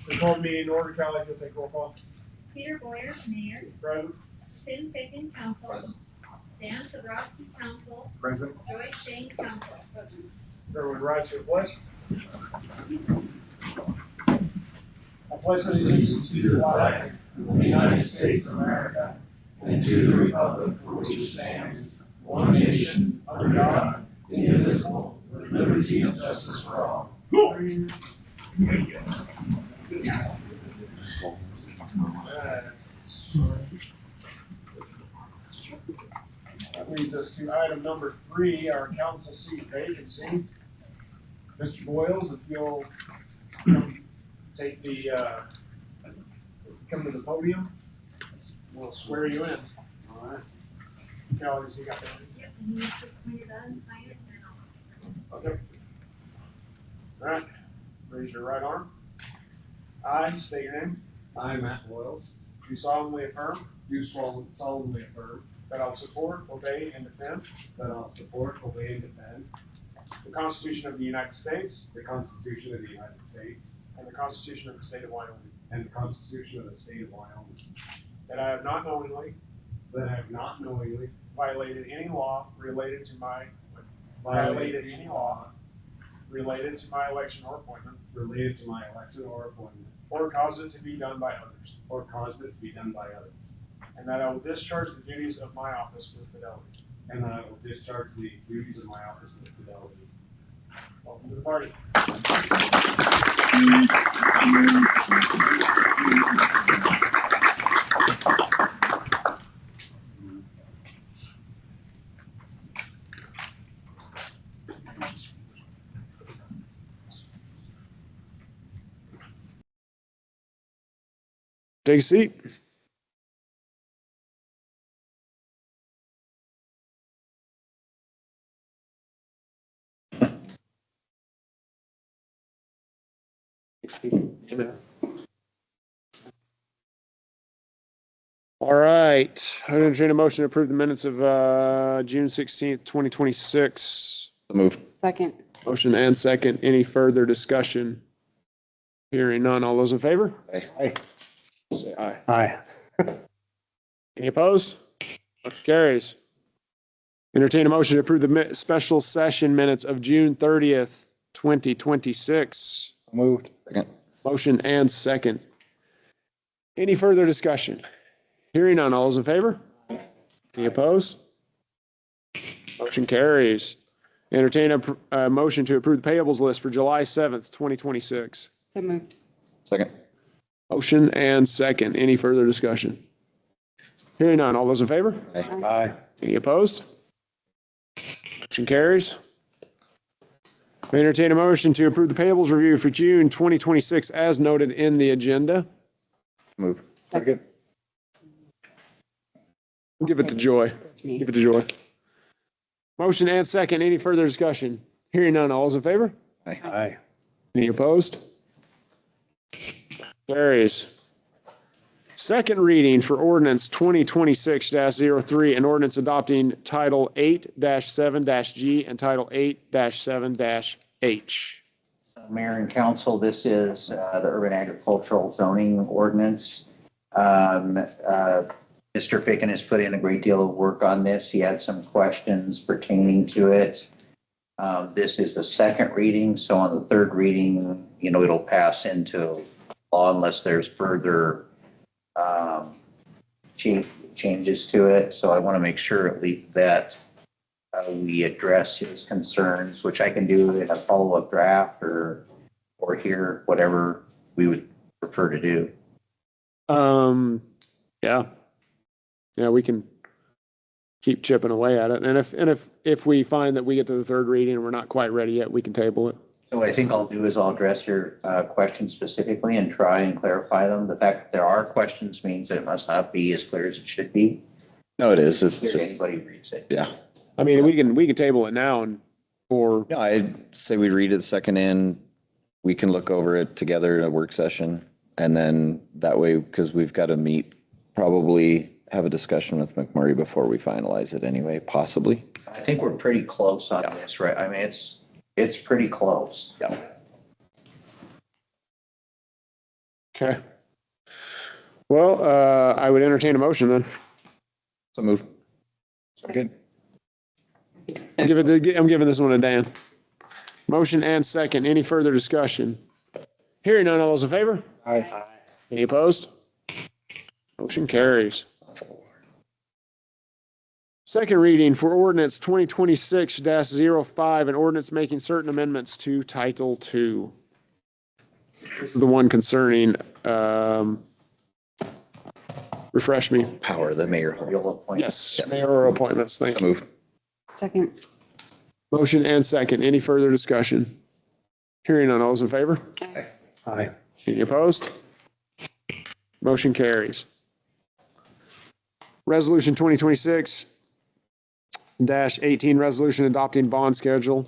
We call the meeting in order. Callie, you'll take roll call. Peter Boyer, Mayor. Present. Tim Ficken, Council. Present. Dan Sabrowski, Council. Present. Joyce Shane, Council. President. Everyone rise for the pledge. I pledge allegiance to the flag of the United States of America and to the republic for which it stands, one nation, under God, indivisible, with liberty and justice for all. That leads us to item number 3, our council seat vacancy. Mr. Boyles, if you'll take the, come to the podium, we'll swear you in. All right. Callie, you got that? Yep, and you just point it out and sign it, and then I'll. Okay. All right. Raise your right arm. I state your name. I, Matt Boyles, Do solemnly affirm do solemnly affirm that I will support, obey, and defend that I'll support, obey, and defend the Constitution of the United States the Constitution of the United States and the Constitution of the State of Wyoming. and the Constitution of the State of Wyoming, That I have not knowingly that I have not knowingly violated any law related to my election or appointment, related to my election or appointment, or caused it to be done by others, or caused it to be done by others, and that I will discharge the duties of my office with fidelity. and that I will discharge the duties of my office with fidelity. Welcome to the party. Take a seat. All right, I entertain a motion to approve the minutes of June 16th, 2026. Moved. Second. Motion and second. Any further discussion? Hearing none. All those in favor? Aye. Say aye. Aye. Any opposed? Motion carries. Entertain a motion to approve the special session minutes of June 30th, 2026. Moved. Second. Motion and second. Any further discussion? Hearing none. All those in favor? Any opposed? Motion carries. Entertain a motion to approve the payables list for July 7th, 2026. So moved. Second. Motion and second. Any further discussion? Hearing none. All those in favor? Aye. Any opposed? Motion carries. We entertain a motion to approve the payables review for June 2026 as noted in the agenda. Move. Second. Give it to Joy. It's me. Give it to Joy. Motion and second. Any further discussion? Hearing none. All those in favor? Aye. Any opposed? Carries. Second reading for ordinance 2026-03, an ordinance adopting Title 8-7-G and Title 8-7-H. Mayor and council, this is the urban agricultural zoning ordinance. Mr. Ficken has put in a great deal of work on this. He had some questions pertaining to it. This is the second reading, so on the third reading, it'll pass into law unless there's further changes to it. So I want to make sure at least that we address his concerns, which I can do in a follow-up draft or here, whatever we would prefer to do. Yeah, we can keep chipping away at it. And if we find that we get to the third reading and we're not quite ready yet, we can table it. So what I think I'll do is I'll address your questions specifically and try and clarify them. The fact that there are questions means that it must not be as clear as it should be. No, it is. It's If just, anybody reads it. yeah. I mean, we can table it now or No, I'd say we read it second in. We can look over it together in a work session. And then that way, because we've got to meet, probably have a discussion with McMurray before we finalize it anyway, possibly. I think we're pretty close on this, right? I mean, it's pretty close. Yeah. Okay. Well, I would entertain a motion then. So move. Second. I'm giving this one to Dan. Motion and second. Any further discussion? Hearing none, all those in favor? Aye. Any opposed? Motion carries. Second reading for ordinance 2026-05, an ordinance making certain amendments to Title II. This is the one concerning, refresh me. Power the mayor. Real appointment. Yes, mayoral appointments. Thank So you. move. Second. Motion and second. Any further discussion? Hearing none, all those in favor? Aye. Any opposed? Motion carries. Resolution 2026-18, resolution adopting bond schedule.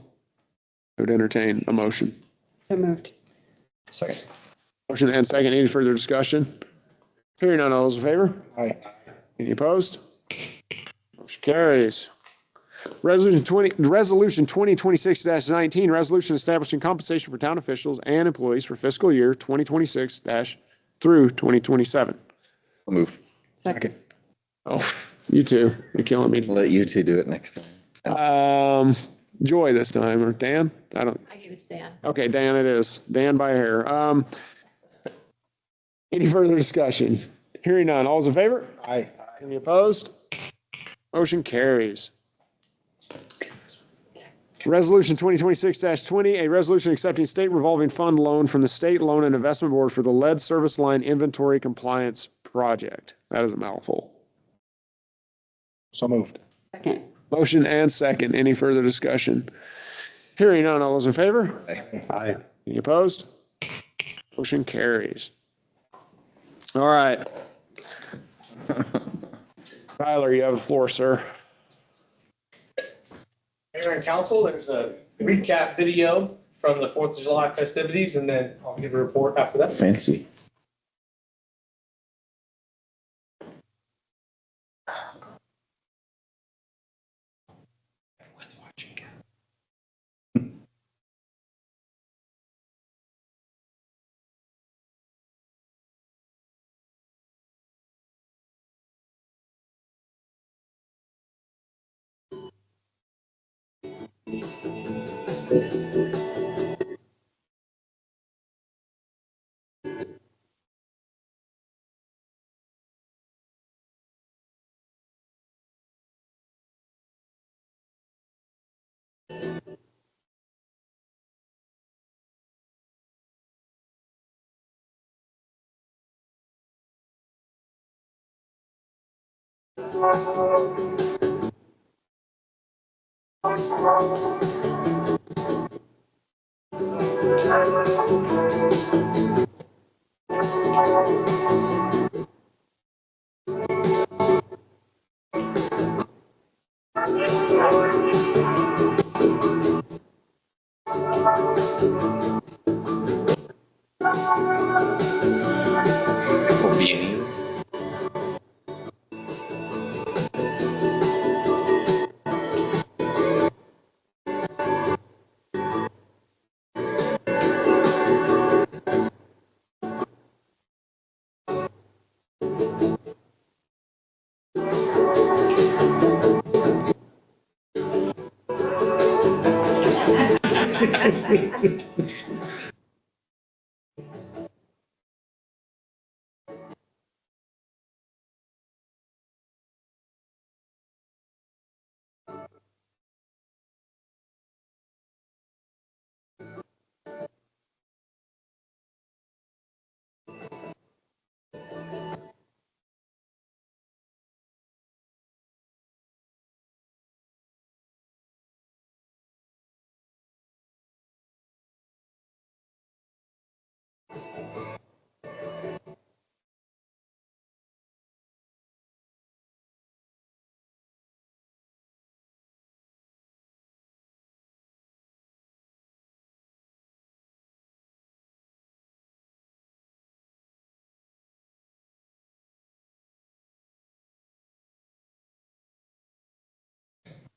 I would entertain a motion. So moved. Second. Motion and second. Any further discussion? Hearing none, all those in favor? Aye. Any opposed? Motion carries. Resolution 2026-19, resolution establishing compensation for town officials and employees for fiscal year 2026 through 2027. So move. Second. Oh, you too. You're killing me. Let you two do it next time. Joy this time, or Dan? I don't, I give it to Dan. okay, Dan it is. Dan by a hair. Any further discussion? Hearing none. All's in favor? Aye. Any opposed? Motion carries. Resolution 2026-20, a resolution accepting state revolving fund loan from the State Loan and Investment Board for the lead service line inventory compliance project. That is a mouthful. So moved. Second. Motion and second. Any further discussion? Hearing none. All those in favor? Aye. Any opposed? Motion carries. All right. Tyler, you have the floor, sir. Mayor and council, there's a recap video from the 4th of July festivities, and then I'll give a report after that. Fancy.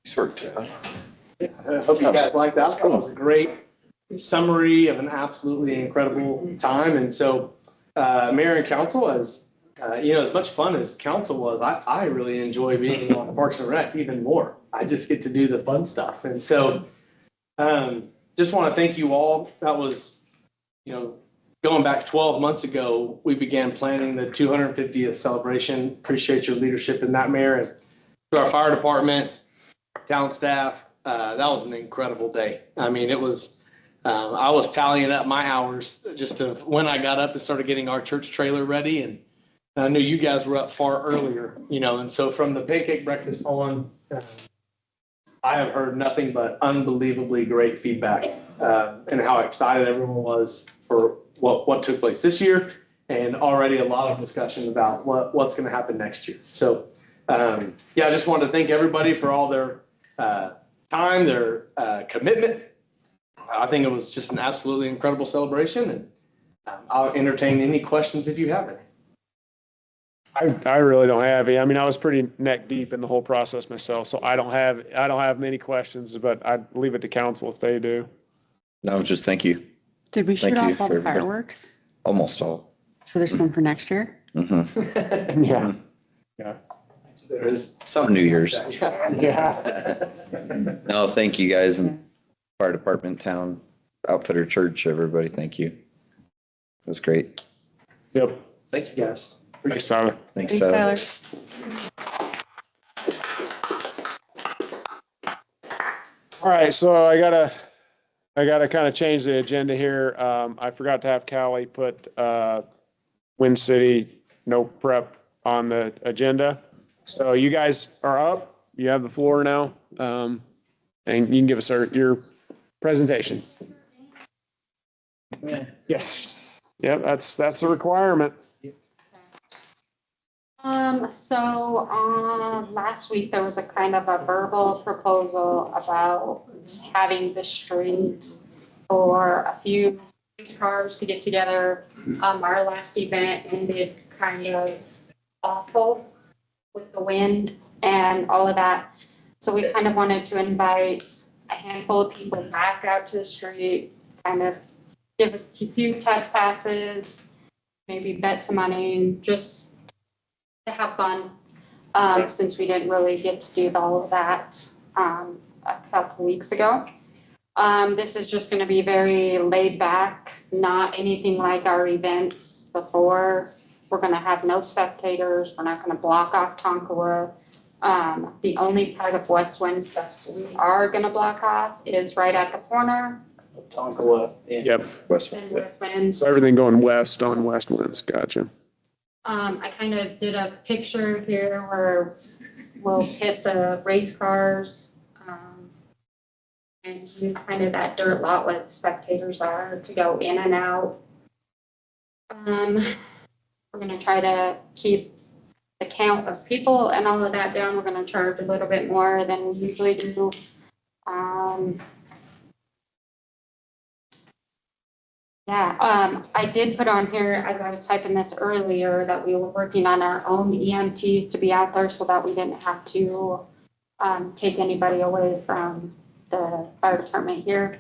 I hope you guys liked that. That was a great summary of an absolutely incredible time. And so mayor and council, as as much fun as council was, I really enjoy being on Parks and Rec even more. I just get to do the fun stuff. And so just want to thank you all. That was, going back 12 months ago, we began planning the 250th celebration. Appreciate your leadership in that, Mayor. And to our fire department, town staff, that was an incredible day. I mean, it was, I was tallying up my hours just of when I got up and started getting our church trailer ready. And I knew you guys were up far earlier, and so from the pancake breakfast on, I have heard nothing but unbelievably great feedback and how excited everyone was for what took place this year, and already a lot of discussion about what's going to happen next year. So, I just wanted to thank everybody for all their time, their commitment. I think it was just an absolutely incredible celebration, and I'll entertain any questions if you have any. I really don't have any. I mean, I was pretty neck deep in the whole process myself, so I don't have many questions, but I'd leave it to council if they do. No, just thank you. Did we shoot Thank you off all for the everybody. fireworks? Almost all. So there's some for next year? Mm-hmm. Yeah. There is For some New Year's. Yeah. No, thank you guys and fire department, town, outfitter, church, everybody. Thank you. It was great. Yep. Thank you, guys. Thanks, Tyler. Thanks, Thanks, Tyler. Tyler. All right, so I gotta kind of change the agenda here. I forgot to have Callie put Wind City no prep on the agenda. So you guys are up. You have the floor now, and you can give us your presentation. Yes. Yep, that's the requirement. So last week there was a kind of a verbal proposal about having the street for a few race cars to get together. Our last event ended kind of awful with the wind and all of that. So we kind of wanted to invite a handful of people back out to the street, kind of give a few test passes, maybe bet some money, just to have fun, since we didn't really get to do all of that a couple weeks ago. This is just going to be very laid back, not anything like our events before. We're going to have no spectators. We're not going to block off Tonkawa. The only part of West Wind that we are going to block off is right at the corner. Tonkawa. Yep. West. And West Wind. So everything going west on West Winds. Gotcha. I kind of did a picture here where we'll hit the race cars, and use kind of that dirt lot where the spectators are to go in and out. We're gonna try to keep the count of people and all of that down. We're gonna charge a little bit more than we usually do. I did put on here, as I was typing this earlier, that we were working on our own EMTs to be out there so that we didn't have to take anybody away from the fire department here.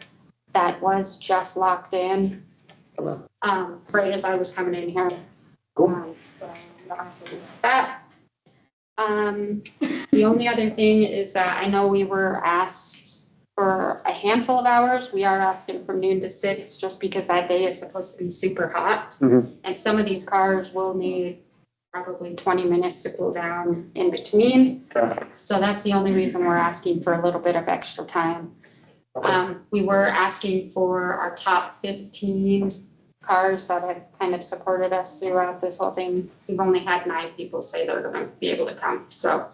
That was just locked in, right as I was coming in here. Cool. So I'm not gonna do that. The only other thing is that I know we were asked for a handful of hours. We are asking from noon to 6 just because that day is supposed to be super hot. Mhm. And some of these cars will need probably 20 minutes to cool down in between. So that's the only reason we're asking for a little bit of extra time. We were asking for our top 15 cars that have kind of supported us throughout this whole thing. We've only had 9 people say they're gonna be able to come, so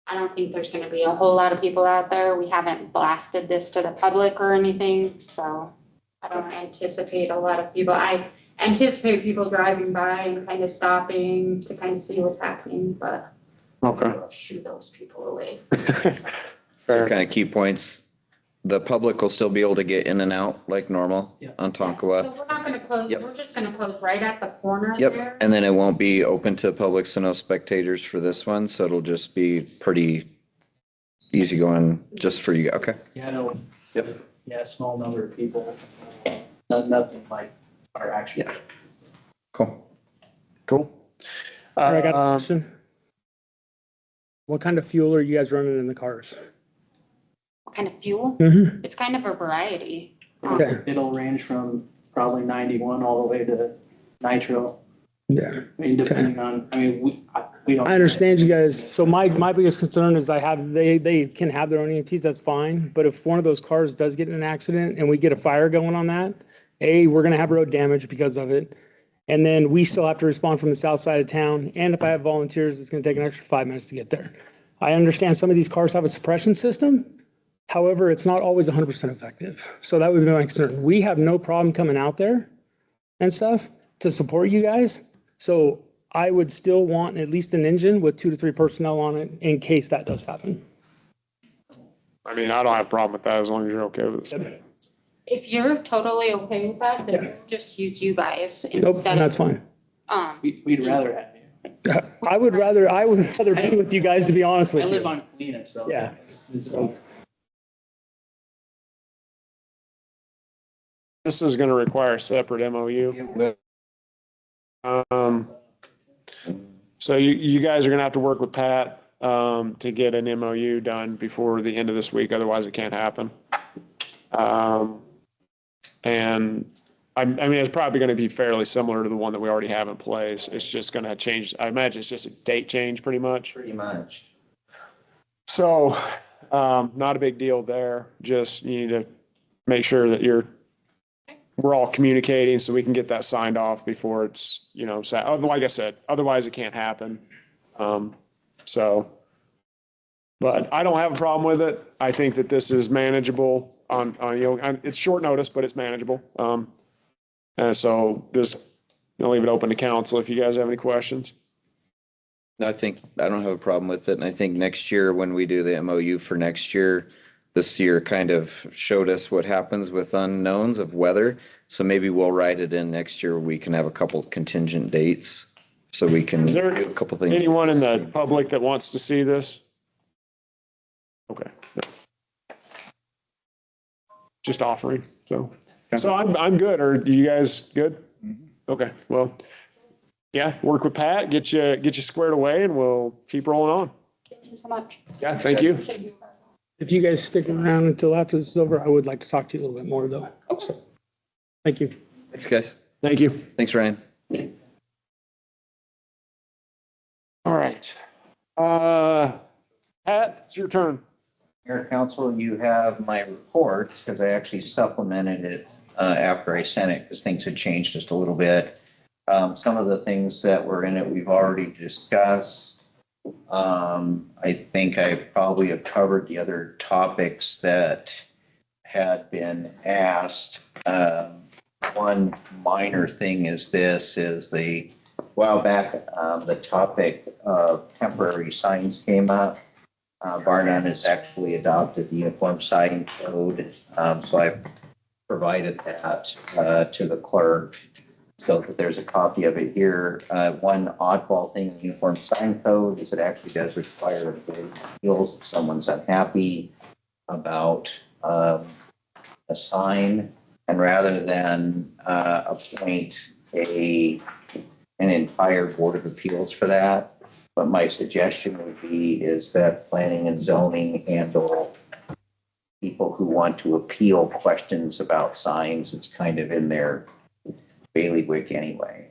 I don't think there's gonna be a whole lot of people out there. We haven't blasted this to the public or anything, so I don't anticipate a lot of people. I anticipate people driving by and kind of stopping to kind of see what's happening, but Okay. we'll shoo those people away. Fair. Kind of key points. The public will still be able to get in and out like normal Yeah. on So Tonkawa. we're not gonna close, Yep. we're just gonna close right at the corner Yep. there. And then it won't be open to public, so no spectators for this one. So it'll just be pretty easy going just for you. Okay. Yeah, I know. Yep. Yeah, a small number of people. Nothing like our actual. Yeah. Cool. Cool. All right, I got a Um, question. What kind of fuel are you guys running in the cars? What kind of fuel? Mm-hmm. It's kind of a variety. Okay. It'll range from probably 91 all the way to nitro. Yeah. I mean, depending on, I mean, we don't. I understand you guys. So my biggest concern is they can have their own EMTs, that's fine. But if one of those cars does get in an accident and we get a fire going on that, we're gonna have road damage because of it. And then we still have to respond from the south side of town. And if I have volunteers, it's gonna take an extra 5 minutes to get there. I understand some of these cars have a suppression system. However, it's not always 100% effective. So that would be my concern. We have no problem coming out there and stuff to support you guys. So I would still want at least an engine with 2 to 3 personnel on it in case that does happen. I mean, I don't have a problem with that as long as you're okay with it. If you're totally okay with that, then we'll just use you guys Nope, instead that's of, fine. We'd rather have you. I would rather be with you guys, to be honest I with live you. on Colina, so. Yeah. This is gonna require a separate MOU. So you guys are gonna have to work with Pat, to get an MOU done before the end of this week, otherwise it can't happen. And I mean, it's probably gonna be fairly similar to the one that we already have in place. It's just gonna change, I imagine it's just a date change pretty much. Pretty much. So, not a big deal there. Just you need to make sure that we're all communicating so we can get that signed off before it's, like I said, otherwise it can't happen. But I don't have a problem with it. I think that this is manageable it's short notice, but it's manageable. And so just, I'll leave it open to council if you guys have any questions. I don't have a problem with it. And I think next year, when we do the MOU for next year, this year kind of showed us what happens with unknowns of weather. So maybe we'll write it in next year. We can have a couple contingent dates so we can Is there do a couple things. Anyone in the public that wants to see this? Okay. Just offering, so I'm good. Are you guys good? Okay, well, yeah, work with Pat, get you squared away and we'll keep rolling on. thank you so much. Yeah, thank you. If you guys stick around until after this is over, I would like to talk to you a little bit more though. So, thank you. Thanks, guys. Thank you. Thanks, Ryan. All right. Pat, it's your turn. Mayor, Council, you have my reports because I actually supplemented it after I sent it because things had changed just a little bit. Some of the things that were in it we've already discussed. I think I probably have covered the other topics that had been asked. One minor thing is a while back, the topic of temporary signs came up. Barnum has actually adopted the uniform sign code, so I've provided that to the clerk. So that there's a copy of it here. One oddball thing in the uniform sign code is it actually does require appeals if someone's unhappy about a sign, and rather than appoint an entire board of appeals for that. But my suggestion would be is that planning and zoning handle people who want to appeal questions about signs. It's kind of in their bailiwick anyway.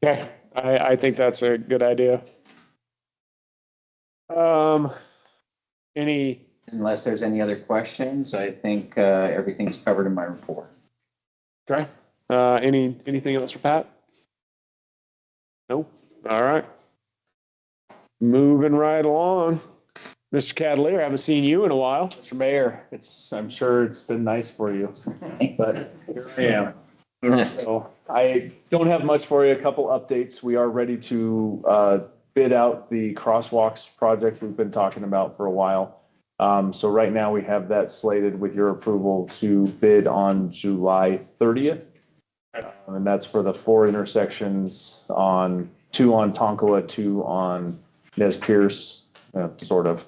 Okay, I think that's a good idea. Unless there's any other questions, I think everything's covered in my report. Okay, anything else for Pat? Nope, all right. Moving right along. Mr. Cavalier, I haven't seen you in a while. Mr. Mayor, I'm sure it's been nice for you, but here I am. So I don't have much for you. A couple updates. We are ready to bid out the crosswalks project we've been talking about for a while. So right now we have that slated with your approval to bid on July 30th. And that's for the 4 intersections 2 on Tonkawa, 2 on Nez Pierce, sort of.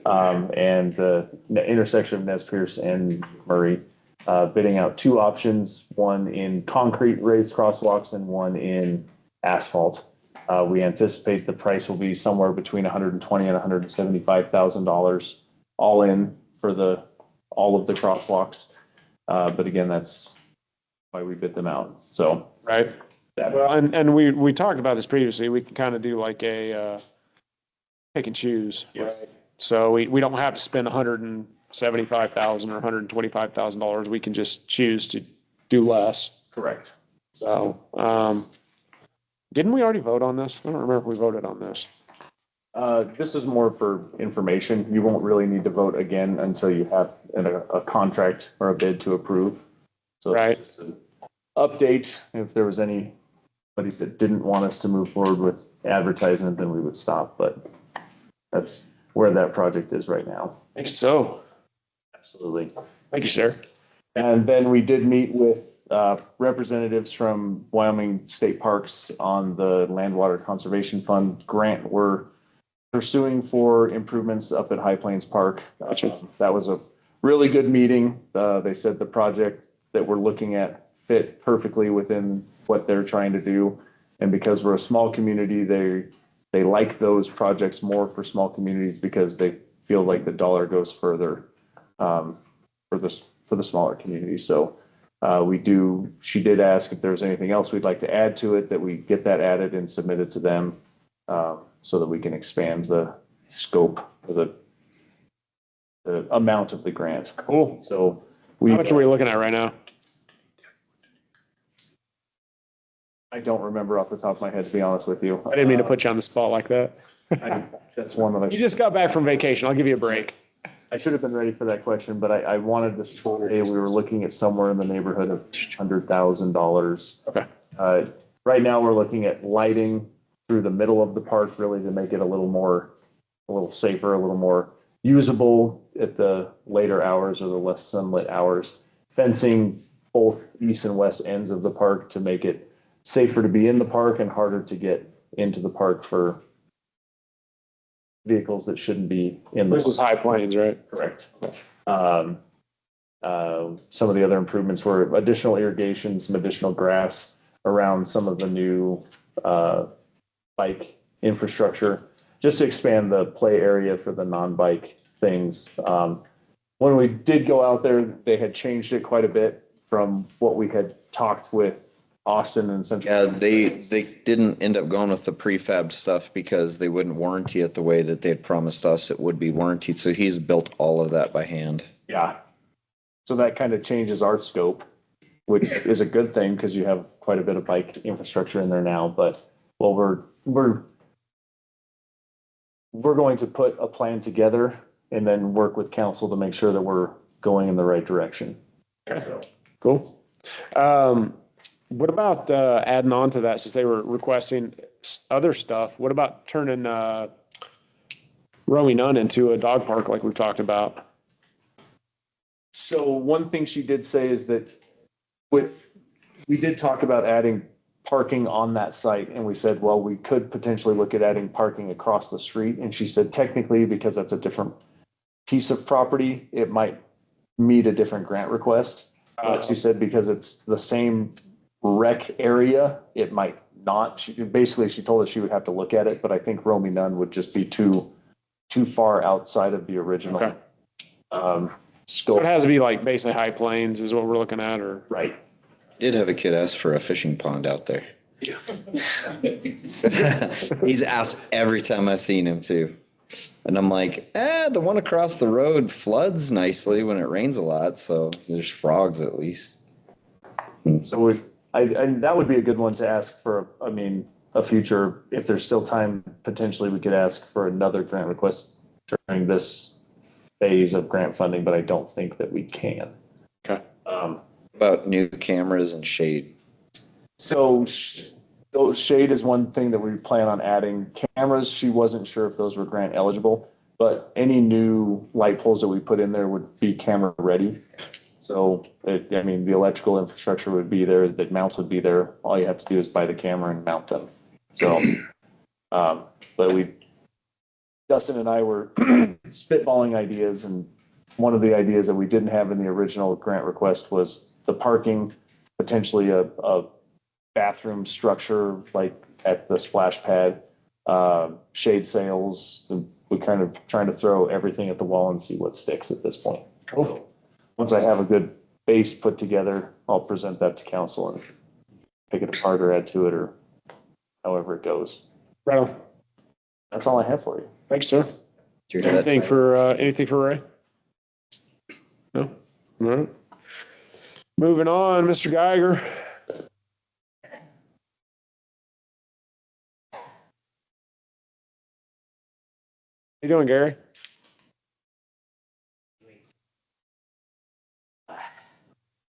and the intersection of Nez Perce and Murray, bidding out two options, one in concrete raised crosswalks and one in asphalt. We anticipate the price will be somewhere between $120,000 and $175,000 all in for all of the crosswalks. But again, that's why we bid them out. So. Right. Well, and we talked about this previously. We can kind of do like a pick and choose. Yes. Right? So we don't have to spend $175,000 or $125,000. We can just choose to do less. Correct. So, didn't we already vote on this? I don't remember if we voted on this. This is more for information. You won't really need to vote again until you have a contract or a bid to approve. So Right. it's just an update. If there was anybody that didn't want us to move forward with advertisement, then we would stop. But that's where that project is right now. Thank you so. Absolutely. Thank you, sir. And then we did meet with representatives from Wyoming State Parks on the Land Water Conservation Fund grant we're pursuing for improvements up at High Plains Park. That was a really good meeting. They said the project that we're looking at fit perfectly within what they're trying to do. And because we're a small community, they like those projects more for small communities because they feel like the dollar goes further for the smaller communities. So she did ask if there's anything else we'd like to add to it, that we get that added and submitted to them so that we can expand the scope or the amount of the grant. Cool. So How much are we looking at right now? I don't remember off the top of my head, to be honest with you. I didn't mean to put you on the spot like that. That's one that You just got back from vacation. I'll give you a break. I should have been ready for that question, but I wanted to say we were looking at somewhere in the neighborhood of $100,000. Okay. Right now, we're looking at lighting through the middle of the park, really to make it a little safer, a little more usable at the later hours or the less sunlit hours. Fencing both east and west ends of the park to make it safer to be in the park and harder to get into the park for vehicles that shouldn't be in the. This is High Plains, right? Correct. Some of the other improvements were additional irrigation, some additional grass around some of the new bike infrastructure, just to expand the play area for the non-bike things. When we did go out there, they had changed it quite a bit from what we had talked with Austin and Central. Yeah, they didn't end up going with the prefab stuff because they wouldn't warranty it the way that they had promised us it would be warranted. So he's built all of that by hand. Yeah. So that kind of changes our scope, which is a good thing because you have quite a bit of bike infrastructure in there now. But well, we're going to put a plan together and then work with council to make sure that we're going in the right direction. So. Cool. What about adding on to that, since they were requesting other stuff? What about turning Romy Nunn into a dog park like we've talked about? So one thing she did say is that we did talk about adding parking on that site, and we said, well, we could potentially look at adding parking across the street. And she said, technically, because that's a different piece of property, it might meet a different grant request. But she said because it's the same rec area, it might not. She told us she would have to look at it, but I think Romy Nunn would just be too far outside of the original So scope. it has to be like basically High Plains is what we're looking at, or? Right. Did have a kid ask for a fishing pond out there. Yeah. He's asked every time I've seen him too. And I'm like, the one across the road floods nicely when it rains a lot. So there's frogs at least. So that would be a good one to ask for. I mean, a future, if there's still time, potentially we could ask for another grant request during this phase of grant funding, but I don't think that we can. Okay. About new cameras and shade. So shade is one thing that we plan on adding. Cameras, she wasn't sure if those were grant eligible, but any new light poles that we put in there would be camera ready. So, the electrical infrastructure would be there, the mounts would be there. All you have to do is buy the camera and mount them. So, but Dustin and I were spitballing ideas, and one of the ideas that we didn't have in the original grant request was the parking, potentially a bathroom structure like at the splash pad, shade sails. And we kind of trying to throw everything at the wall and see what sticks at this point. So once I have a good base put together, I'll present that to council and pick it apart or add to it or however it goes. Right on. That's all I have for you. Thanks, sir. Anything for Ray? No? All right. Moving on, Mr. Geiger. How you doing, Gary?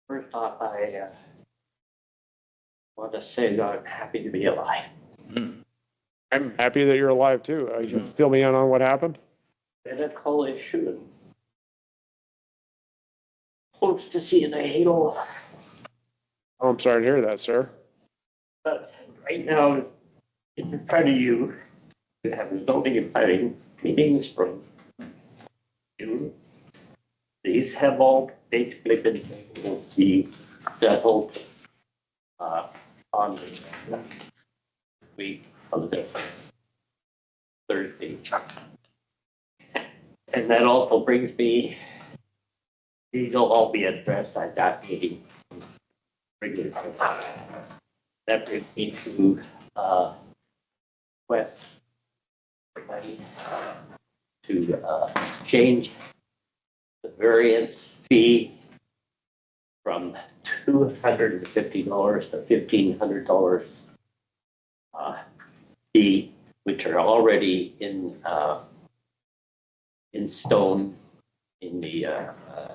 First off, I want to say that I'm happy to be alive. I'm happy that you're alive too. You can fill me in on what happened? Medical issue. And hopes to see an halo, Oh, I'm sorry to hear that, sir. but right now, in front of you, you have zoning and planning meetings from June. These have all basically been able to be settled on the week of the Thursday. And that also brings me, these will all be addressed at that meeting. That brings me to West to change the variance fee from $250 to $1,500 fee, which are already in stone in the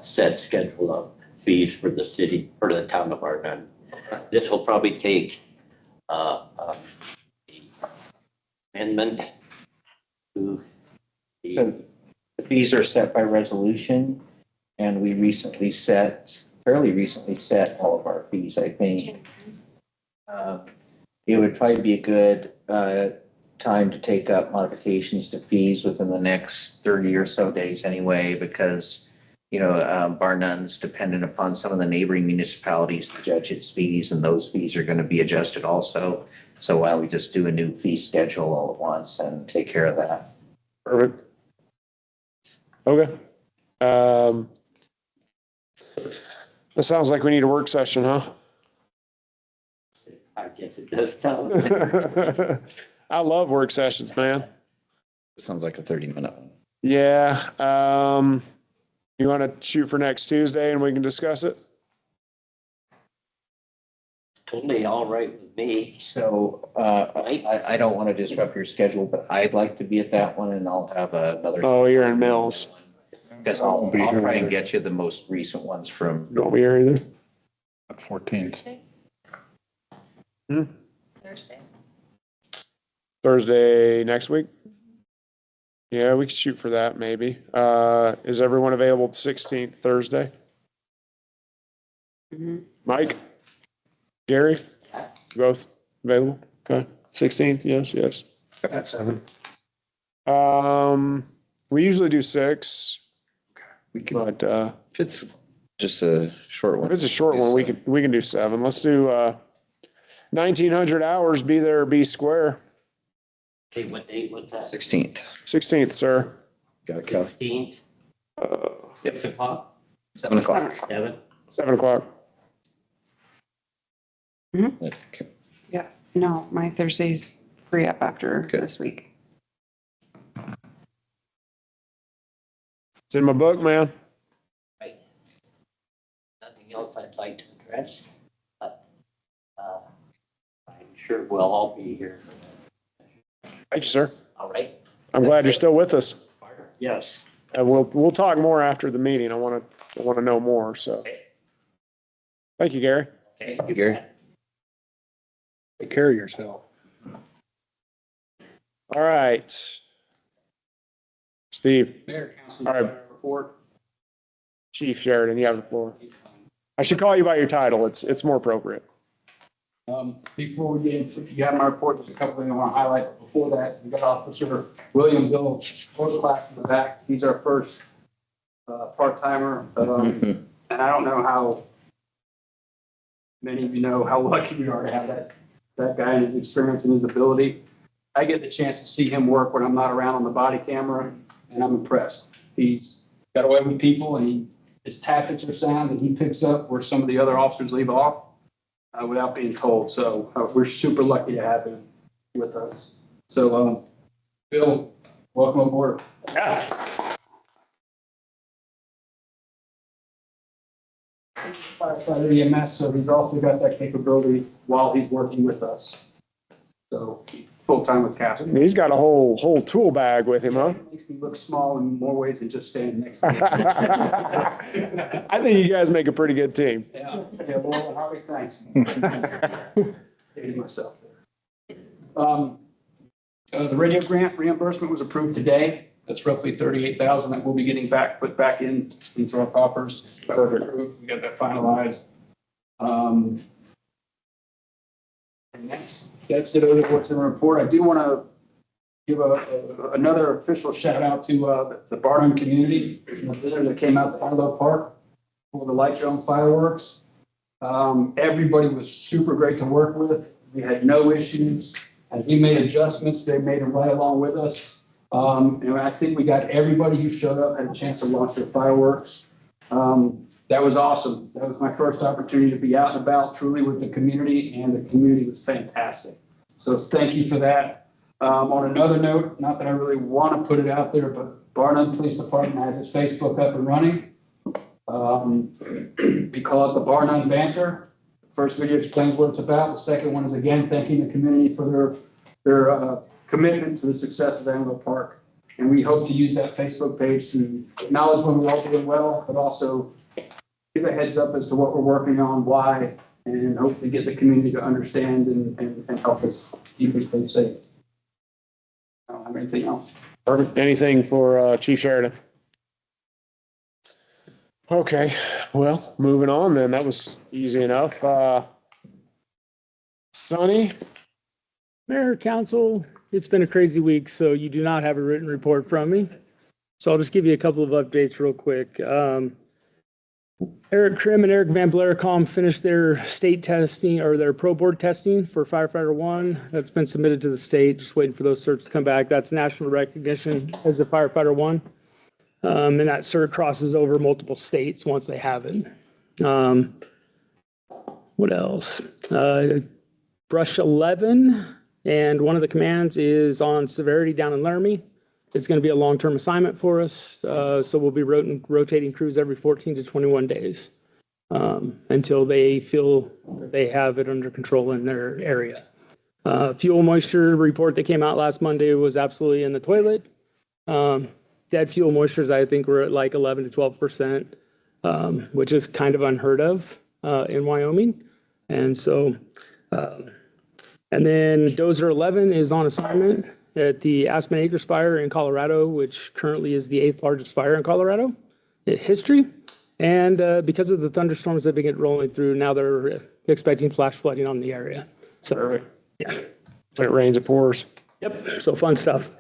set schedule of fees for the city, for the town of Arden. This will probably take the amendment to So the fees are set by resolution, and we fairly recently set all of our fees, I think. It would probably be a good time to take up modifications to fees within the next 30 or so days anyway, because, bar none's dependent upon some of the neighboring municipalities to judge its fees, and those fees are going to be adjusted also. So why don't we just do a new fee schedule all at once and take care of that? Perfect. Okay. That sounds like we need a work session, huh? I guess it does sound. I love work sessions, man. Sounds like a 30-minute one. Yeah. You want to shoot for next Tuesday and we can discuss it? Totally all right with me. So I don't want to disrupt your schedule, but I'd like to be at that one, and I'll have another. Oh, you're in Mills. Because I'll try and get you the most recent ones from. Don't be here either. 14th. Thursday. Thursday next week? Yeah, we could shoot for that maybe. Is everyone available the 16th, Thursday? Mike? Gary? Both available? Okay. 16th, yes. At 7. We usually do 6. We can, But if it's just a short one. if it's a short one, we can do 7. Let's do 1900 hours, be there or be square. Okay, what date was that? 16th. 16th, sir. Got it, Kelly? 16th, 6 o'clock, 7 o'clock. 7? 7 o'clock. Okay. Yeah, no, my Thursday's free up after Good. this week. It's in my book, man. Right. Nothing else I'd like to address, but I'm sure we'll all be here. Thank you, sir. All right? I'm glad you're still with us. Yes. We'll talk more after the meeting. I want to know more, so. Thank you, Gary. Okay. Thank you, Gary. Take care of yourself. All right. Steve, Mayor, council, All right. report. Chief Sheridan, you have the floor. I should call you by your title. It's more appropriate. Before we get into, you have my report, there's a couple things I want to highlight. Before that, we got Officer William Bill Postclass in the back. He's our first part-timer. And I don't know how many of you know how lucky we are to have that guy and his experience and his ability. I get the chance to see him work when I'm not around on the body camera, and I'm impressed. He's got away with people, and his tactics are sound, and he picks up where some of the other officers leave off without being told. So we're super lucky to have him with us. So, Bill, welcome aboard. Firefighter EMS, so he's also got that capability while he's working with us. So full-time with Castle. He's got a whole tool bag with him, huh? Makes me look small in more ways than just standing next to him. I think you guys make a pretty good team. Yeah, well, Harvey, thanks. Hated myself there. The radio grant reimbursement was approved today. That's roughly $38,000 that we'll be getting put back into our coffers. We got that finalized. And that's it over what's in the report. I do want to give another official shout out to the Barnum community, the visitors that came out to Idlewild Park for the light show and fireworks. Everybody was super great to work with. We had no issues, and he made adjustments. They made them right along with us. And I think we got everybody who showed up had a chance to launch their fireworks. That was awesome. That was my first opportunity to be out and about truly with the community, and the community was fantastic. So thank you for that. On another note, not that I really want to put it out there, but Barnum Police Department has its Facebook up and running. We call it the Barnum Banter. First video explains what it's about. The second one is, again, thanking the community for their commitment to the success of Idlewild Park. And we hope to use that Facebook page to acknowledge when we're all doing well, but also give a heads up as to what we're working on, why, and hopefully get the community to understand and help us keep it safe. I don't have anything else. Perfect. Anything for Chief Sheridan? Okay, well, moving on then. That was easy enough. Sonny? Mayor, council, it's been a crazy week, so you do not have a written report from me. So I'll just give you a couple of updates real quick. Eric Krim and Eric Van Blaricom finished their state testing or their pro board testing for Firefighter 1. That's been submitted to the state, just waiting for those certs to come back. That's national recognition as a Firefighter 1. And that cert crosses over multiple states once they have it. What else? Brush 11, and one of the commands is on severity down in Laramie. It's going to be a long-term assignment for us, so we'll be rotating crews every 14 to 21 days until they feel they have it under control in their area. Fuel moisture report that came out last Monday was absolutely in the toilet. Dead fuel moistures, I think, were at like 11 to 12%, which is kind of unheard of in Wyoming. And so, and then Dozer 11 is on assignment at the Aspen Acres fire in Colorado, which currently is the 8th largest fire in Colorado in history. And because of the thunderstorms that have been rolling through, now they're expecting flash flooding on the area. So, yeah. When it rains, it pours. Yep. So fun stuff.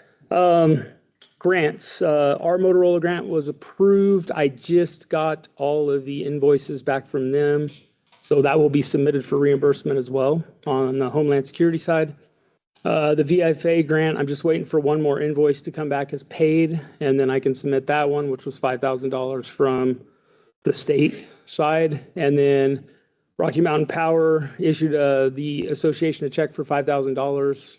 Grants. Our Motorola grant was approved. I just got all of the invoices back from them. So that will be submitted for reimbursement as well on the Homeland Security side. The VFA grant, I'm just waiting for one more invoice to come back as paid, and then I can submit that one, which was $5,000 from the state side. And then Rocky Mountain Power issued the association a check for $5,000.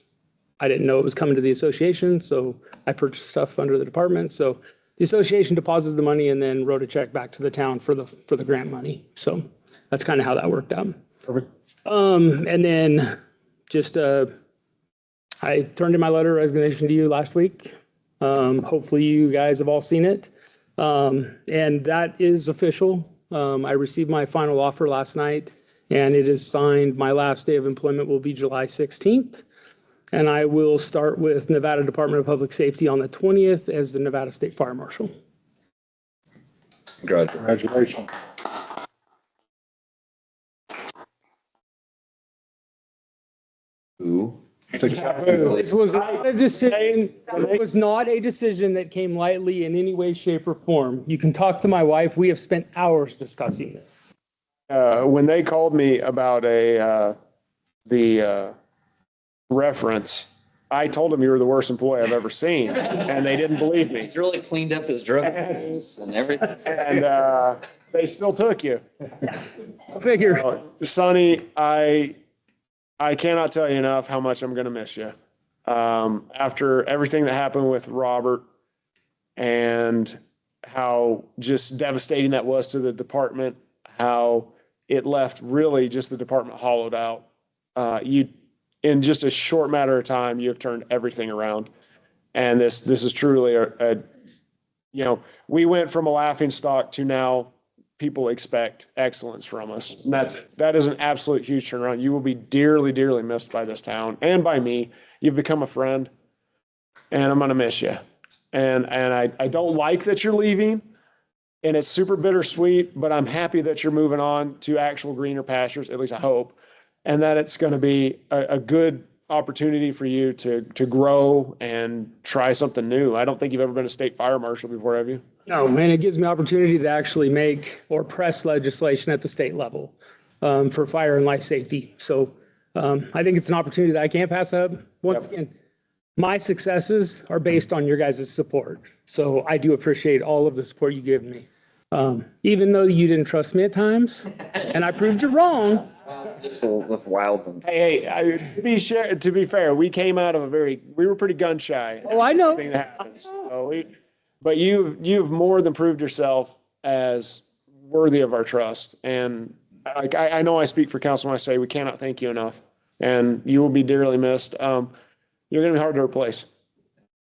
I didn't know it was coming to the association, so I purchased stuff under the department. So the association deposited the money and then wrote a check back to the town for the grant money. So that's kind of how that worked out. Perfect. And then just I turned in my letter of resignation to you last week. Hopefully you guys have all seen it. And that is official. I received my final offer last night, and it is signed. My last day of employment will be July 16th. And I will start with Nevada Department of Public Safety on the 20th as the Nevada State Fire Marshal. Congratulations. Ooh. It's a This was not a decision, it was not a decision that came lightly in any way, shape, or form. You can talk to my wife. We have spent hours discussing this. When they called me about the reference, I told them you were the worst employee I've ever seen, and they didn't believe me. He's really cleaned up his drug use and everything. And they still took you. I figure. Sonny, I cannot tell you enough how much I'm going to miss you. After everything that happened with Robert and how just devastating that was to the department, how it left really just the department hollowed out. In just a short matter of time, you have turned everything around. And this is truly we went from a laughingstock to now people expect excellence from us. And that is an absolute huge turnaround. You will be dearly, dearly missed by this town and by me. You've become a friend, and I'm going to miss you. And I don't like that you're leaving, and it's super bittersweet, but I'm happy that you're moving on to actual greener pastures, at least I hope, and that it's going to be a good opportunity for you to grow and try something new. I don't think you've ever been a state fire marshal before, have you? No, and it gives me opportunity to actually make or press legislation at the state level for fire and life safety. So I think it's an opportunity that I can't pass up. Once again, my successes are based on your guys' support. So I do appreciate all of the support you give me. Even though you didn't trust me at times, and I proved you wrong. Just with wild ones. Hey, to be fair, we came out of we were pretty gun shy. Oh, I know. That happens. So but you've more than proved yourself as worthy of our trust. And I know I speak for council when I say we cannot thank you enough, and you will be dearly missed. You're going to be hard to replace.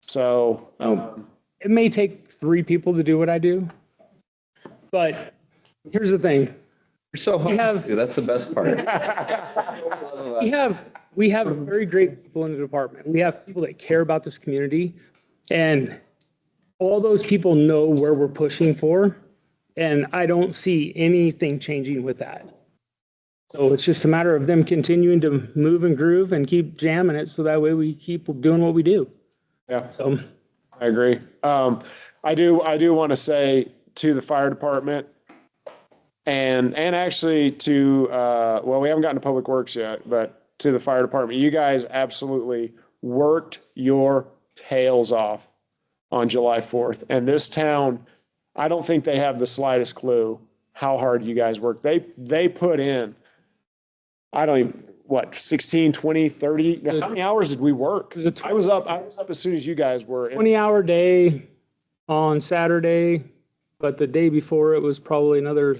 So it may take 3 people to do what I do, but here's the thing. You're so hungry. That's the best part. We have very great people in the department. We have people that care about this community, and all those people know where we're pushing for, and I don't see anything changing with that. So it's just a matter of them continuing to move and groove and keep jamming it, so that way we keep doing what we do. Yeah, So I agree. I do want to say to the fire department and actually to, we haven't gotten to Public Works yet, but to the fire department, you guys absolutely worked your tails off on July 4th. And this town, I don't think they have the slightest clue how hard you guys worked. They put in, 16, 20, 30, how many hours did we work? I was up as soon as you guys were. 20-hour day on Saturday, but the day before it was probably another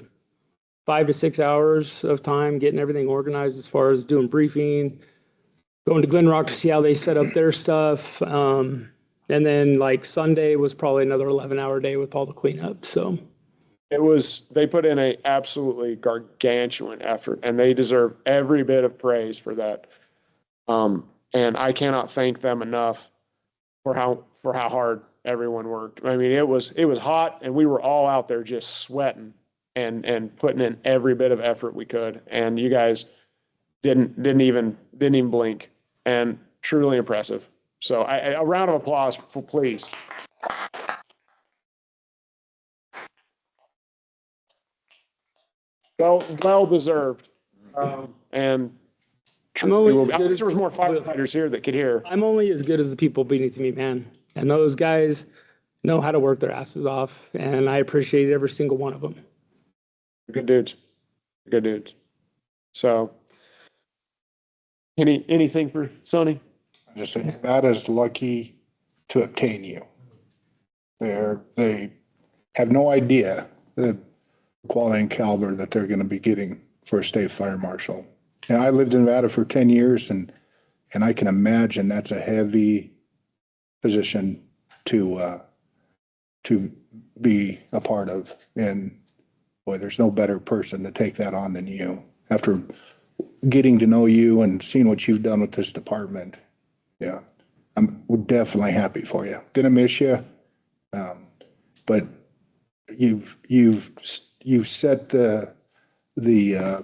5 to 6 hours of time getting everything organized as far as doing briefing, going to Glen Rock to see how they set up their stuff. And then like Sunday was probably another 11-hour day with all the cleanup. So they put in a absolutely gargantuan effort, and they deserve every bit of praise for that. And I cannot thank them enough for how hard everyone worked. I mean, it was hot, and we were all out there just sweating and putting in every bit of effort we could. And you guys didn't even blink, and truly impressive. So a round of applause, please. Well deserved. And I'm only I wish there was more firefighters here that could hear. I'm only as good as the people beneath me, man. And those guys know how to work their asses off, and I appreciate every single one of them. Good dudes. Good dudes. So anything for Sonny? I just say Nevada's lucky to obtain you. They have no idea the quality and caliber that they're going to be getting for a state fire marshal. And I lived in Nevada for 10 years, and I can imagine that's a heavy position to be a part of. And boy, there's no better person to take that on than you. After getting to know you and seeing what you've done with this department, yeah, we're definitely happy for you. Gonna miss you, but you've set the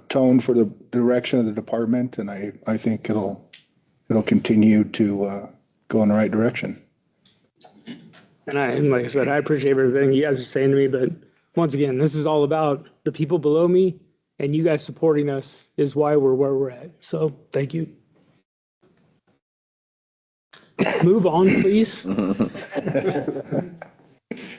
tone for the direction of the department, and I think it'll it'll continue to, go in the right direction. And like I said, I appreciate everything you guys are saying to me, but once again, this is all about the people below me, and you guys supporting us is why we're where we're at. So thank you. Move on, please.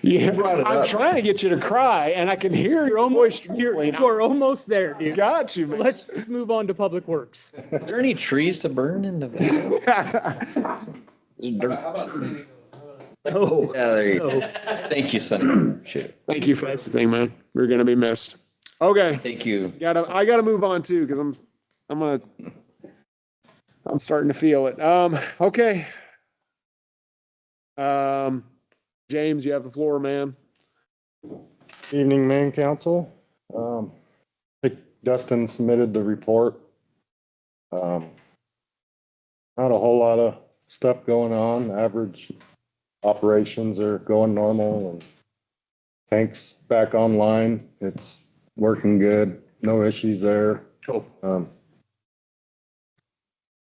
Yeah, I'm trying to get you to cry and I can hear your voice. You're almost there, dude. Got you, So man. let's just move on to Public Works. Is there any trees to burn in Nevada? There's dirt. Oh, Yeah, there you go. no. Thank you, Sonny. Shit. Thank you for everything, man. We're gonna be missed. Okay, Thank you. I gotta move on too, because I'm starting to feel it. Okay. James, you have the floor, man. Evening, Main Council. I think Dustin submitted the report. Not a whole lot of stuff going on. Average operations are going normal and tanks back online. It's working good. No issues there. Cool.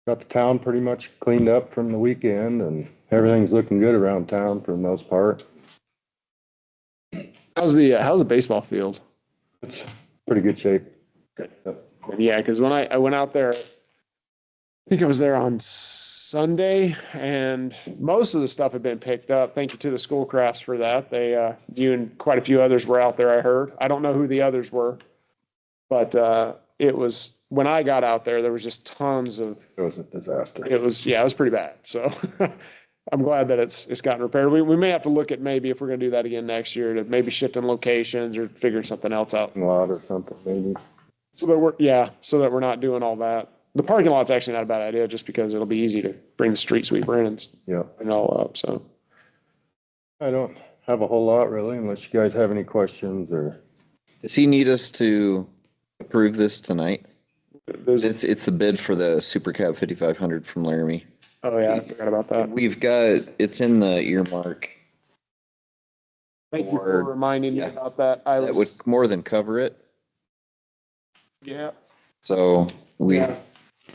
Got the town pretty much cleaned up from the weekend and everything's looking good around town for the most part. How's the baseball field? It's pretty good shape. Yeah, because when I went out there, I think I was there on Sunday, and most of the stuff had been picked up. Thank you to the Schoolcrafts for that. They, you and quite a few others were out there, I heard. I don't know who the others were, but it was, when I got out there, there was just tons of. It was a disaster. It was pretty bad. So I'm glad that it's gotten repaired. We may have to look at maybe if we're going to do that again next year to maybe shifting locations or figuring something else out. Lot or something maybe. So that we're not doing all that. The parking lot's actually not a bad idea just because it'll be easy to bring the street sweeper in and Yeah. it all up. So I don't have a whole lot really, unless you guys have any questions or. Does he need us to approve this tonight? there's, It's the bid for the Super Cab 5500 from Laramie. oh yeah, I forgot about that. We've got, it's in the earmark. Thank you for reminding me about that. That would more than cover it. Yeah. So Yeah.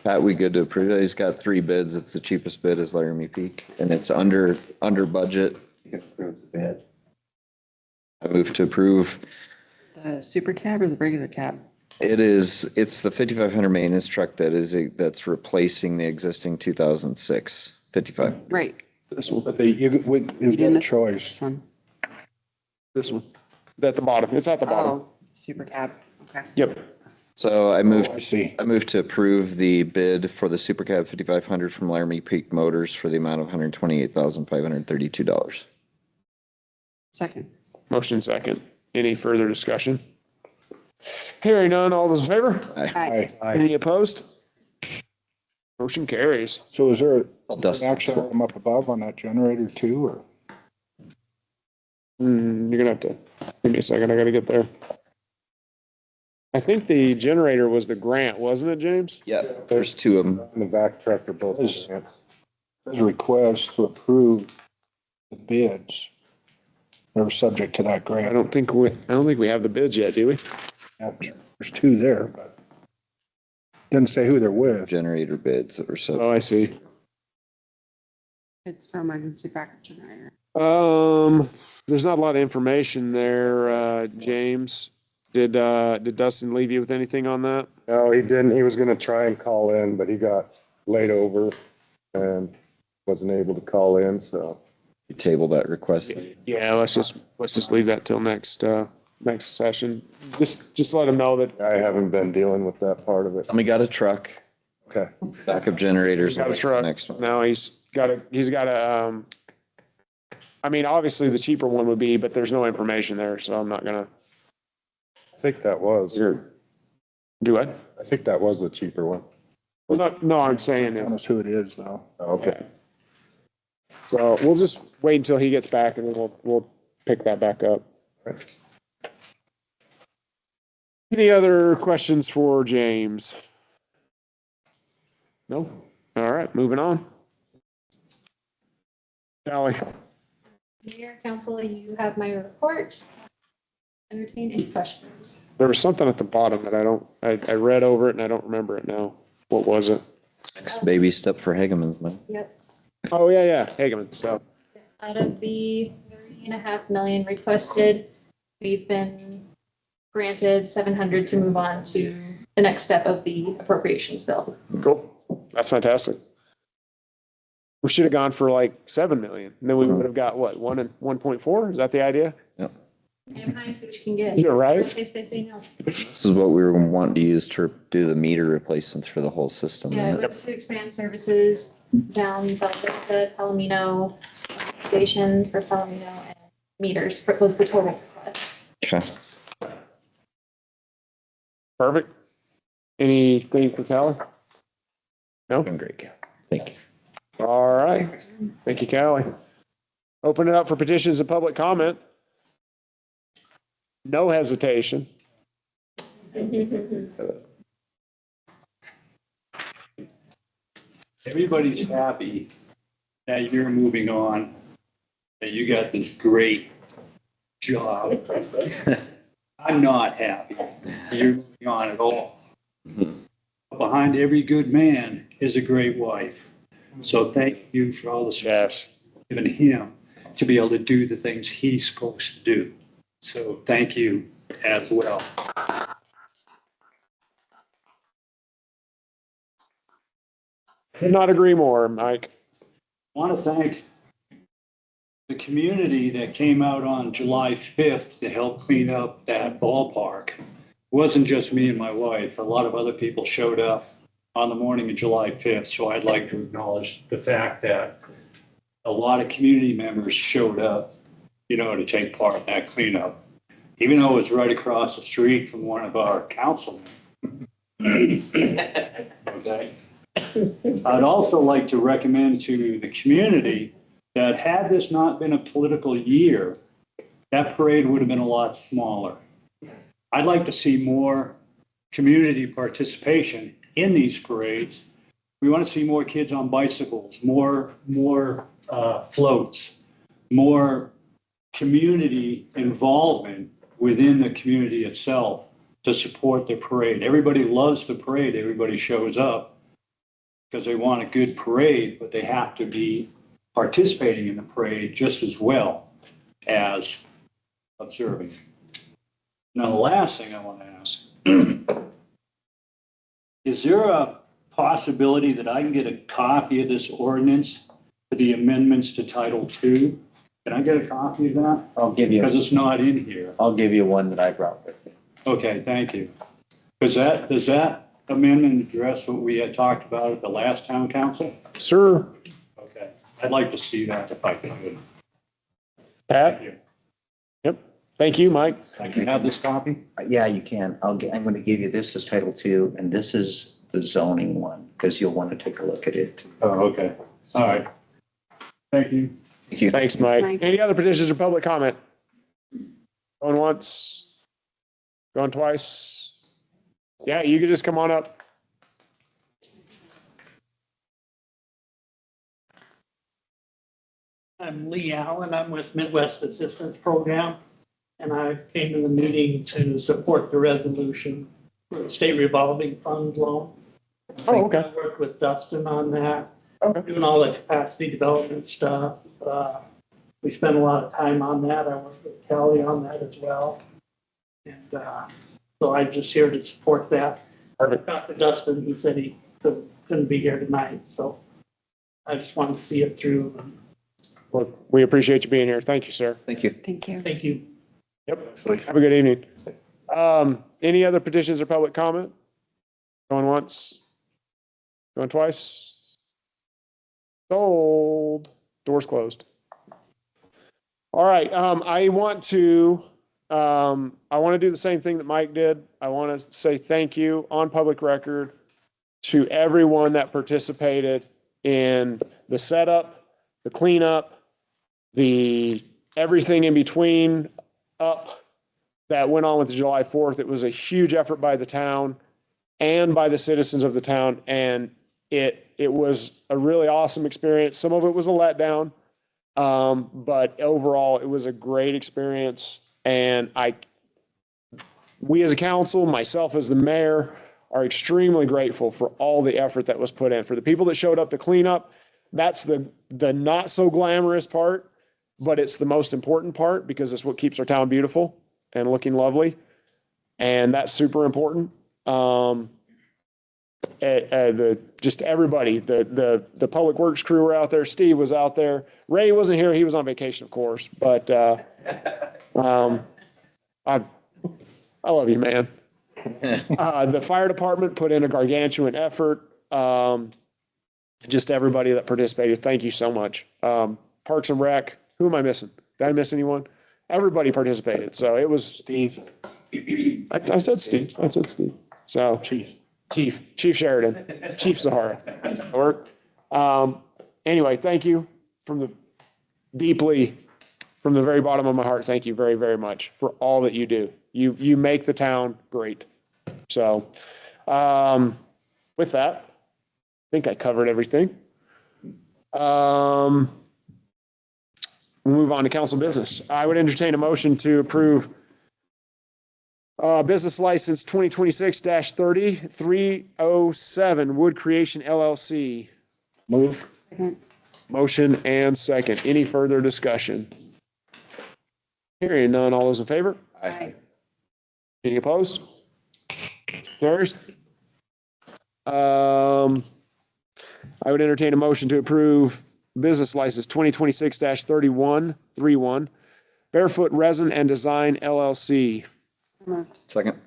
Pat, we good to approve it? He's got 3 bids. It's the cheapest bid is Laramie Peak and it's under budget. You can approve the bid. I move to approve. The super cab or the regular cab? It's the 5500 maintenance truck that's replacing the existing 2006 55. Right, This one. But you got a choice. this one. This one. At the bottom. It's at the bottom. Oh, super cab, okay. Yep. So I moved I see. to approve the bid for the Super Cab 5500 from Laramie Peak Motors for the amount of $128,532. Second. Motion second. Any further discussion? Hearing none, all those in favor? Aye. Any opposed? Motion carries. So is there I'll an dust it. action item up above on that generator too, or? You're gonna have to, give me a second, I gotta get there. I think the generator was the grant, wasn't it, James? Yeah, there's 2 of them. And the back truck are both grants. There's a request to approve the bids. They're subject to that I grant. don't think we have the bids yet, do we? There's 2 there, but doesn't say who they're with. Generator bids that were so. Oh, I see. It's for emergency backup generator. There's not a lot of information there, James. Did Dustin leave you with anything on that? No, he didn't. He was gonna try and call in, but he got laid over and wasn't able to call in, so. You table that request. Yeah, let's just leave that till next session. Just let him know that. I haven't been dealing with that part of it. Somebody got a truck, Okay. backup generators. He's got a truck. Next one. Now he's got a, I mean, obviously the cheaper one would be, but there's no information there, so I'm not gonna. I think that was, Do I? I think that was the cheaper one. Well, no, I'm saying I don't it. know who it is though. Okay. So we'll just wait until he gets back and then we'll pick that back up. Any other questions for James? No? All right, moving on. Sally. Mayor, council, you have my report. Entertain any questions. There was something at the bottom that I read over it and I don't remember it now. What was it? Next baby step for Hagemans, man. Yep. Oh, yeah, Hageman, so. Out of the 3.5 million requested, we've been granted 700 to move on to the next step of the appropriations bill. Cool. That's fantastic. We should have gone for like 7 million, and then we would have got what, 1.4? Is that the idea? Aim high, see what you can get. You're right. In case they say no. This is what we were wanting to use to do the meter replacements for the whole system. Yeah, it right? was to expand services down Bella Vista, Palomino Station for Palomino and meters for was the total request. Okay. Perfect. Anything for Callie? No? Doing great, Cal. Thank you. All right. Thank you, Callie. Open it up for petitions and public comment. No hesitation. Everybody's happy that you're moving on, that you got this great job. I'm not happy that you're moving on at all. Behind every good man is a great wife. So thank you for all the Yes. given him to be able to do the things he's supposed to do. So thank you as well. Could not agree more, Mike. I want to thank the community that came out on July 5th to help clean up that ballpark. It wasn't just me and my wife. A lot of other people showed up on the morning of July 5th. So I'd like to acknowledge the fact that a lot of community members showed up, to take part in that cleanup, even though it was right across the street from one of our councilmen. Okay. I'd also like to recommend to the community that had this not been a political year, that parade would have been a lot smaller. I'd like to see more community participation in these parades. We want to see more kids on bicycles, more floats, more community involvement within the community itself to support the parade. Everybody loves the parade. Everybody shows up because they want a good parade, but they have to be participating in the parade just as well as observing it. Now, the last thing I want to ask, is there a possibility that I can get a copy of this ordinance for the amendments to Title II? Can I get a copy of that? I'll give you, Because it's not in here. I'll give you one that I brought with me. Okay, thank you. Does that amendment address what we had talked about at the last town council? Sir. Okay, I'd like to see that if I could. Pat? Thank you. Yep. Thank you, Mike. I can have this copy? Yeah, you can. I'm going to give you this as Title II, and this is the zoning one, because you'll want to take a look at it. Oh, okay. All right. Thank you. Thank you. Thanks, Mike. Mike. Any other petitions or public comment? Going once? Going twice? Yeah, you can just come on up. I'm Lee Allen. I'm with Midwest Assistance Program, and I came to the meeting to support the resolution for the state revolving fund loan. Oh, okay. I worked with Dustin on that, Okay. doing all the capacity development stuff. We spent a lot of time on that. I worked with Kelly on that as well. And so I'm just here to support that. Perfect. Talked to Dustin, he said he couldn't be here tonight, so I just wanted to see it through. Well, we appreciate you being here. Thank you, sir. Thank you. Thank you. Thank you. Yep. Have a good evening. Any other petitions or public comment? Going once? Going twice? Sold. Doors closed. All right. I want to do the same thing that Mike did. I want to say thank you on public record to everyone that participated in the setup, the cleanup, the everything in between up that went on with July 4th. It was a huge effort by the town and by the citizens of the town. And it was a really awesome experience. Some of it was a letdown. But overall it was a great experience. And we as a council, myself as the mayor, are extremely grateful for all the effort that was put in. For the people that showed up to clean up, that's the not so glamorous part, but it's the most important part because it's what keeps our town beautiful and looking lovely. And that's super important. Just everybody, the public works crew were out there. Steve was out there. Ray wasn't here. He was on vacation, of course, but, I love you, man. The fire department put in a gargantuan effort. Just everybody that participated. Thank you so much. Parks and Rec, who am I missing? Did I miss anyone? Everybody participated. So it was Steve. I said Steve. So Chief Sheridan, Chief Sahara. Work. Anyway, thank you from the very bottom of my heart. Thank you very, very much for all that you do. You make the town great. So, with that, I think I covered everything. We'll move on to council business. I would entertain a motion to approve business license 2026-30 307 Wood Creation LLC. Move. Motion and second. Any further discussion? Hearing none, all those in favor? Aye. Any opposed? Carries. I would entertain a motion to approve business license 2026-31 Barefoot Resin and Design LLC. Second.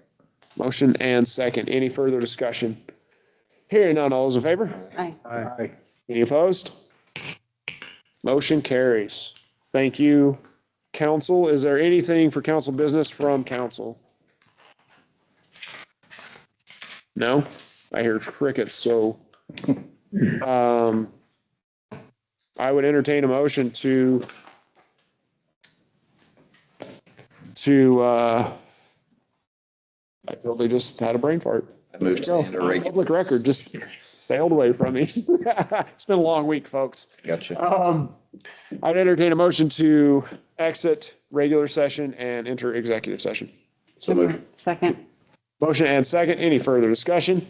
Motion and second. Any further discussion? Hearing none, all those in favor? Aye. Aye. Any opposed? Motion carries. Thank you, council. Is there anything for council business from council? No? I hear crickets, so I would entertain a motion to I totally just had a brain fart. I moved to enter regular. Public record just sailed away from me. It's been a long week, folks. Gotcha. I'd entertain a motion to exit regular session and enter executive session. So moved. Second. Motion and second. Any further discussion?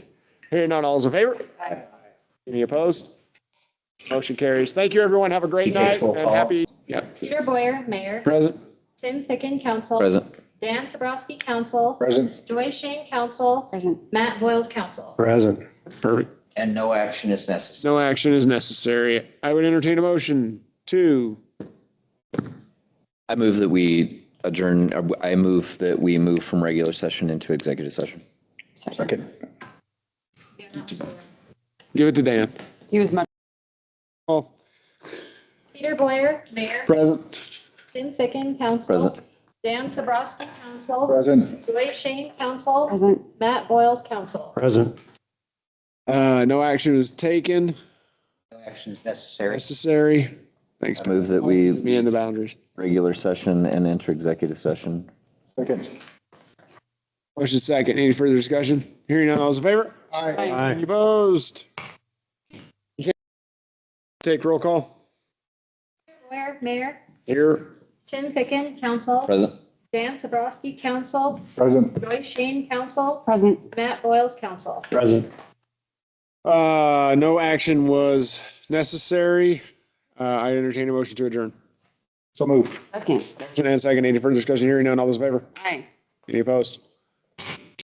Hearing none, all is in favor? Aye. Any opposed? Motion carries. Thank you, everyone. Have a great night and happy. Yeah. Peter Boyer, Mayor. Present. Tim Ficken, Council. Present. Dan Sabrowski, Council. Present. Joy Shane, Council. Present. Matt Boyles, Council. Present. Perfect. And no action is necessary. No action is necessary. I would entertain a motion to, I move that we adjourn, I move that we move from regular session into executive session. Second. give it to Dan. He was much. Oh, Peter Boyer, Mayor. present. Tim Ficken, Council. Present. Dan Sabrowski, Council. Present. Joy Shane, Council. Present. Matt Boyles, Council. Present. No action is taken. No action is necessary. Necessary. Thanks. I move that we Me and the boundaries. regular session and enter executive session. Second. Motion second. Any further discussion? Hearing none, all those in favor? Aye. Any opposed? Okay. Take roll call. Boyer, Mayor. Here. Tim Ficken, Council. Present. Dan Sabrowski, Council. Present. Joy Shane, Council. Present. Matt Boyles, Council. Present. No action was necessary. I entertain a motion to adjourn. So move. Second. Motion and second. Any further discussion? Hearing none, all those in favor? Aye. Any opposed?